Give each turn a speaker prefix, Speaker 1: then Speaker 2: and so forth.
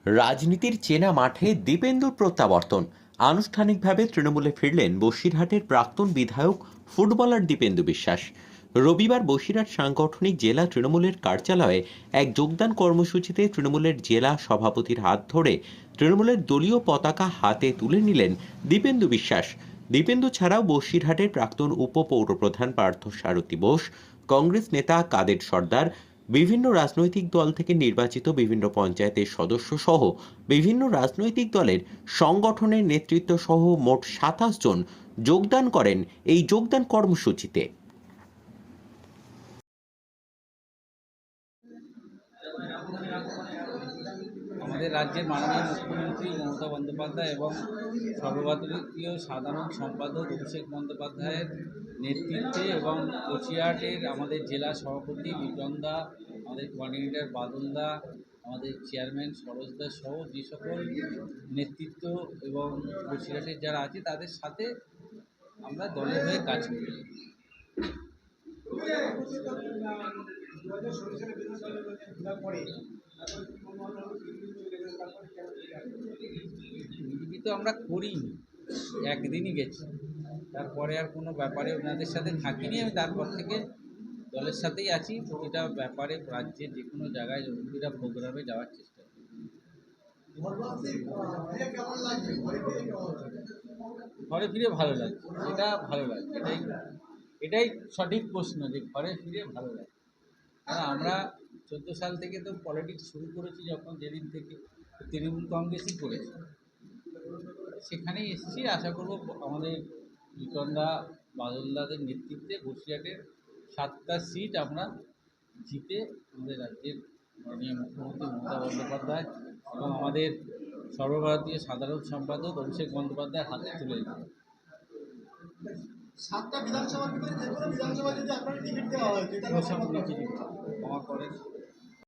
Speaker 1: রাজনীতির চেনা মাঠে দীপেন্দুর প্রত্যাবর্তন। আনুষ্ঠানিকভাবে তৃণমূলে ফিরলেন বসিরহাটের প্রাক্তন বিধায়ক ফুটবলার দীপেন্দু বিশ্বাস। রবিবার বসিরহাট সাংগঠনিক জেলা তৃণমূলের কার্যালয়ে এক যোগদান কর্মসূচিতে তৃণমূলের জেলা সভাপতির হাত ধরে তৃণমূলের দলীয় পতাকা হাতে তুলে নিলেন দীপেন্দু বিশ্বাস। দীপেন্দু ছাড়াও বসিরহাটের প্রাক্তন উপপৌরপ্রধান পার্থ সারথী বোস, কংগ্রেস নেতা কাদের সর্দার, বিভিন্ন রাজনৈতিক দল থেকে নির্বাচিত বিভিন্ন পঞ্চায়েতের সদস্য সহ বিভিন্ন রাজনৈতিক দলের সংগঠনের নেতৃত্ব সহ মোট ২৭ জন যোগদান করেন এই যোগদান কর্মসূচিতে।
Speaker 2: আমাদের রাজ্যের মাননীয় মুখ্যমন্ত্রী মমতা বন্দ্যোপাধ্যায় এবং সর্বভারতীয় সাধারণ সম্পাদক অভিষেক বন্দ্যোপাধ্যায়ের নেতৃত্বে এবং বসিরহাটের আমাদের জেলা সভাপতি বিক্রমদা, আমাদের কোঅর্ডিনেটর বাদলদা, আমাদের চেয়ারম্যান সরোজদা সহ যে সকল নেতৃত্ব এবং বসিরহাটের যারা আছে তাদের সাথে আমরা দলের হয়ে কাজ করি। বিজেপি তো আমরা করিনি, একদিনই গেছি, তারপরে আর কোনো ব্যাপারে ওনাদের সাথে থাকিনি। আমি তারপর থেকে দলের সাথেই আছি, প্রতিটা ব্যাপারে রাজ্যের যে কোনো জায়গায় প্রতিটা প্রোগ্রামে যাওয়ার চেষ্টা করি। ঘরে ফিরে ভালো লাগছে, এটা ভালো লাগছে, এটাই সঠিক প্রশ্ন যে ঘরে ফিরে ভালো লাগে। কারণ আমরা 14 সাল থেকে তো পলিটিক্স শুরু করেছি, যখন যেদিন থেকে তৃণমূল কংগ্রেসই করেছি, সেখানেই এসেছি। আশা করব আমাদের বিকন্দা বাদলদাদের নেতৃত্বে বসিরহাটের 7টা সিট আমরা জিতে আমাদের রাজ্যের মাননীয় মুখ্যমন্ত্রী মমতা বন্দ্যোপাধ্যায় এবং আমাদের সর্বভারতীয় সাধারণ সম্পাদক অভিষেক বন্দ্যোপাধ্যায়ের হাতে তুলে দেব।
Speaker 3: 7টা বিধানসভার ভিতরে যে কোনো বিধানসভা যদি আপনার টিকিট দেওয়া হয়, ক্ষমা করেন,